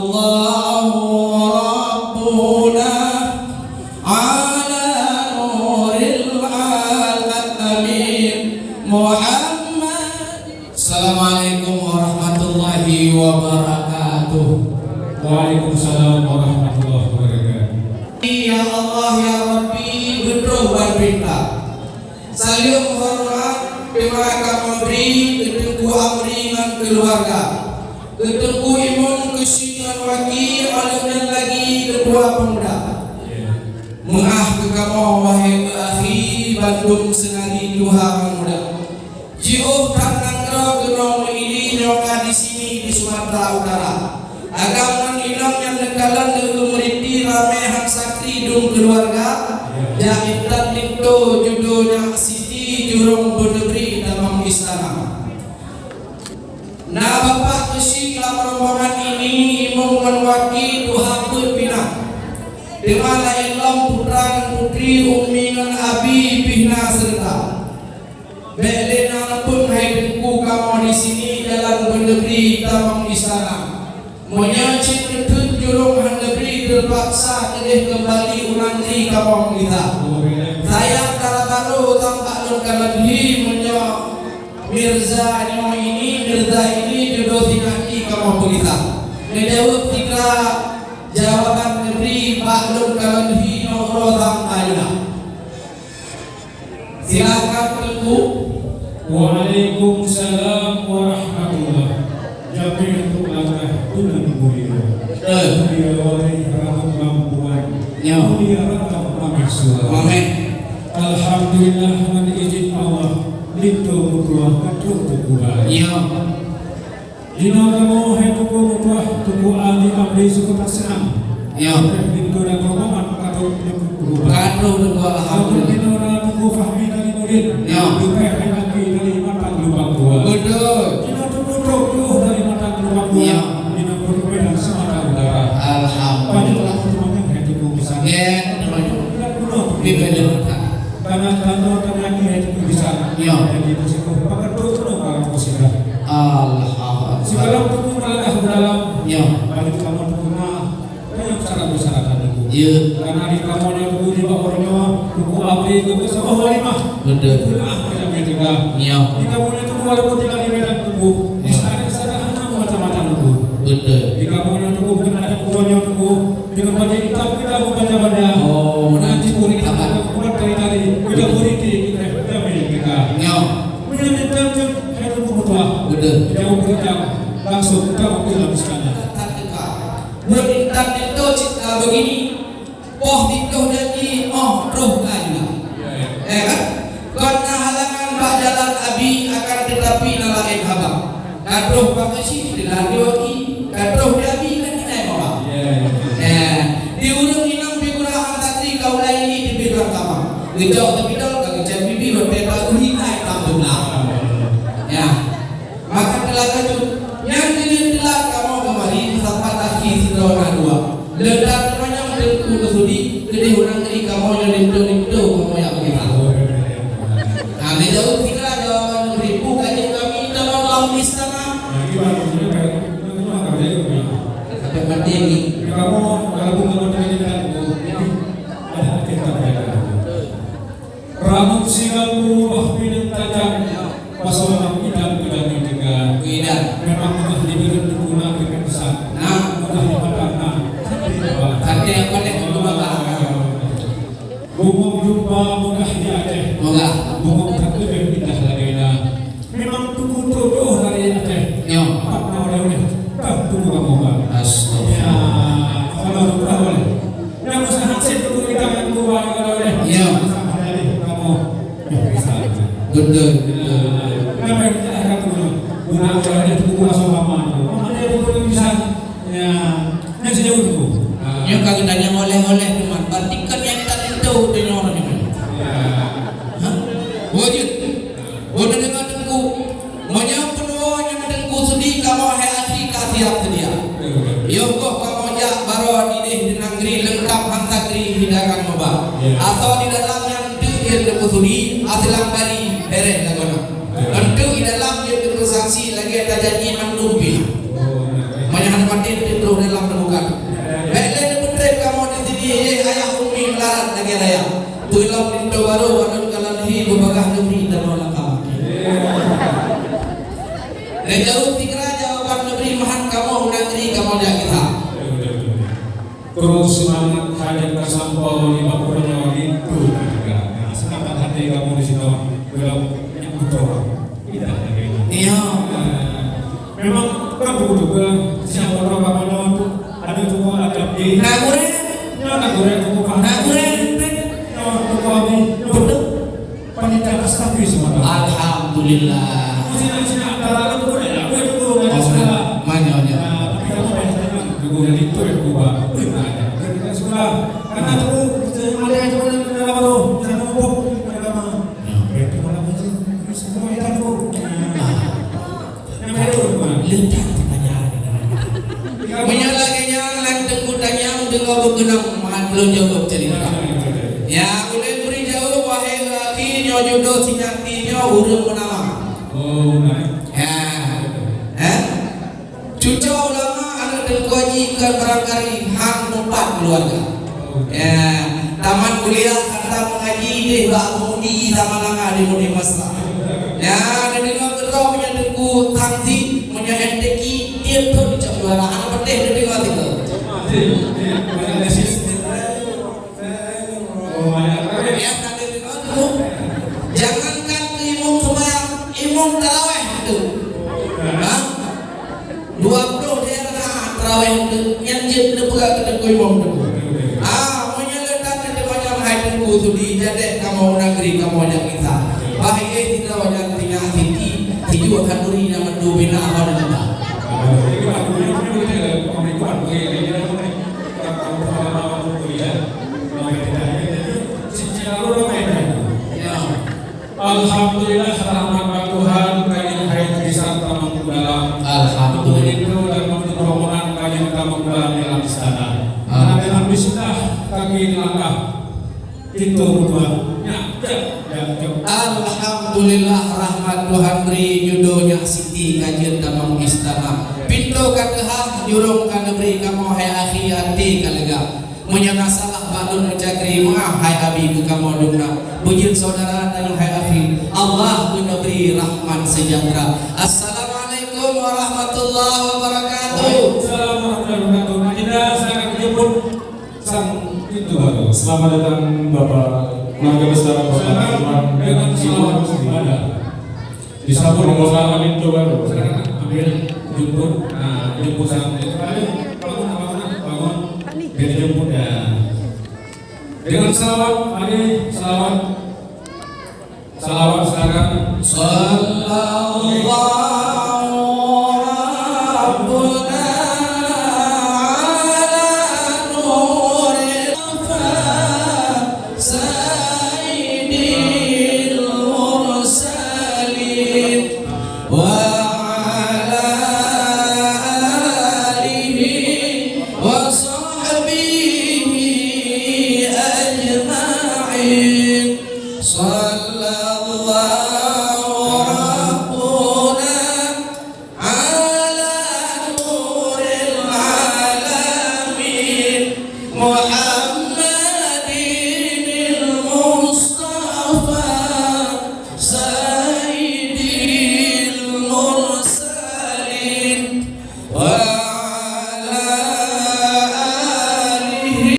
Allahu Rabbuna ala nuril alamin Muhammad. Assalamualaikum warahmatullahi wabarakatuh. Waalaikumsalam warahmatullahi wabarakatuh. Ya Allah ya Rabbi, betul berpinta salim hormat pemaka memberi ketengku amringan keluarga, ketengku imam kesingan wakil alunan lagi kedua pemuda. Mengah ke kamu wahai akhi Bandung senari Tuhan muda. Jiuh tangan kau kenal ini nyoka di sini di Sumatera Utara. Agama ilam yang nekalan dulu meriti ramehan sakti dung keluarga. Jahitan itu judulnya Siti Jurung Bernegeri dalam istana. Nah bapak kesing dalam rombongan ini imam wakil Tuhan berpinah. Dimana ilam putra dan putri umi dan abi pihna serta. Belena pun haidku kamu di sini dalam bernegeri dalam istana. Menyacit ketut jurung negeri terpaksa kedih kembali unandri kamu kita. Sayang kala baru tampak nurkan lebih menyok Mirza ini jodoh tinaki kamu kita. Ngejawab tiga jawaban negeri Pak nurkan lebih nomor tampak. Silakan Ibu. Waalaikumsalam warahmatullahi wabarakatuh. Tunan mulia. Mulia wali rahmat lampuan. Mulia rahmat maksud. Amin. Alhamdulillah dengan izin Allah lintu mutuah kadung tukuah. Iya. Jika kamu hai tuku mutuah tuku ali abdi suku tersenang. Iya. Lintu dan rombongan kadung tuku. Kadung tuku alhamdulillah. Alhamdulillah tuku fahmi dari murid. Iya. Dipeh lagi dari mata lubang tua. Betul. Jika tuku tuku dari mata lubang tua. Iya. Jika tuku dari Sumatera Utara. Alhamdulillah. Ya, bibelin Karena tanya itu bisa. Ya. Jadi musiko pakai dulu kalau musika. Alhamdulillah. Sekarang tuku malah dalam. Ya. Balik kamu tuku nah. Kayak cara masyarakat itu. Ya. Karena di kamu yang tuku di bawah orangnya tuku abdi tuku sama walimah. Betul. Itulah yang ketiga. Ya. Di kamu yang tuku walaupun tinggal di Medan tuku. Sana macam-macam tuku. Betul. Di kamu yang tuku bukan ada kuburannya tuku. Dengan baca hitam kita bukan benda. Oh, Nanti kulit kita apa? bukan dari kita kulit kita milik kita. Ya. Menyebutkan saya tunggu berdoa. Betul. Jauh berjam langsung kita waktu dalam istana. Berintan itu cita begini. Poh itu jadi roh kaya. Kan? Karena halangan pak jalan abi akan tetapi nalain habang. Kadroh pakai sih dilari waki. Kadroh di abi kan kita yang bawa. Di ujung inang biguraan tatri kau lain di bilang kamar. Ngejauh tapi dal kagak jam bibi berbeda urina tampung lah. Ya, maka telaga tu yang dilihat telah kamu kemarin sampai akhir sidona dua. Ledak namanya mendenku kesudi kedih orang dari kamu yang limdo kamu yang bagaimana. Nah, ngejauh tiga jawaban ribu kaji kami dalam lam istana. Sampai mati ini. Kamu kalau bukan dengan ada kita beda. Rambut singamu bahmin tajam pasokan idam pedang tiga. Tidak. Memang mudah diberi digunakan dengan besar. Nah, Mudah dipandang. arti apa deh untuk bapak? Bungkuk jumpa mudah di Aceh. Moga. Bungkuk tak lebih indah lagi. Memang tuku jodoh dari Aceh. Yo. Apa oleh tak tuku kamu bang. Astagfirullah. Kalau boleh. Yang usaha hasil tuku kita kan buat kalau boleh. Iya. Sama dari kamu bisa. Betul. Kenapa kita akan tuku? Guna oleh tuku kuasa lama. Mana dia tuku bisa? Ya. Yang sejauh itu. Yang kagak tanya oleh-oleh teman. Partikan yang tak itu dengan orang ini. Hah? Wajib. Udah dengan tengku. Maunya penuh yang tengku sedih kamu hai asli kasiap sedia. Yo kok kamu jak baru di negeri lengkap hantakri hidangan moba. Atau di dalam yang dia tengku sudi asilang dari bereh lagona. Tentu di dalam dia tengku saksi lagi ada janji mandumpi. Banyak hadapan dia terus dalam modal kita. Terus semangat hajat tersampau di bawahnya itu juga. Nah, senangkan hati kamu di situ belum yang betul. Tidak lagi. Iya. Memang kamu juga siapa tahu kapan itu ada tuh ada di. Nah, goreng. Nah, goreng tuh kan. Nah, goreng. Tuh kamu betul. Panitia stabil semua. Alhamdulillah. Sini antara itu boleh. Aku itu dulu sekolah. Mana. Tapi kamu juga itu berubah. Kita sekolah karena tuh ada yang cuma apa tuh? Jangan ngomong pada mah. Itu malah semua itu tuh. Yang itu Letak pertanyaan. Menyalakannya lantai kudanya dengan berkenang mahat belum jawab cerita. Ya, boleh beri jawab wahai laki nyo jodoh sinyati nyo urang menama. oh, nah. Ya. Cucu ulama anak dan kewajikan barangkali hak tempat keluarga. Ya, taman kuliah kata mengaji deh bak mudi sama langa di mudi masa. Ya, dan dengan kedua punya dengku tangsi punya MTQ tiap tahun dicap juara anak petih dan dengan itu. Ya, tadi dengan itu jangankan ke imam sembahyang, imam taraweh itu. Hah? 20 daerah taraweh itu nyanjit dekat ke dengku imam itu. Menyeletak di banyak hai dengku tu di jadi kamu negeri kamu yang kita. Bahaya kita wajah tinggal tinggi hidup akan duri nama dua bina awal dan apa. Alhamdulillah rahmat Tuhan kalian hai bisa tamang dalam alhamdulillah dan permohonan kalian tamang dalam dalam istana. Dengan bismillah kami langkah pintu Tuhan. Alhamdulillah rahmat Tuhan beri judonya Siti kajian tamang istana. Pintu kadehah jurung kana beri kamu hai akhi hati kalega. Menyana salah badun mencakri mengah hai abi ke kamu dumna. Bujin saudara dan hai akhi. Allah beri rahmat sejahtera. Assalamualaikum warahmatullahi wabarakatuh. Waalaikumsalam warahmatullahi wabarakatuh. Kita sangat menyebut sang pintu baru. Selamat datang Bapak Keluarga Besar Bapak Tuhan dengan selamat ada. disambut dengan selamat pintu baru. Sekarang ambil jemput, jemput sang itu bangun. Biar jemput ya. Dengan salawat, mari salawat sekarang. Sallallahu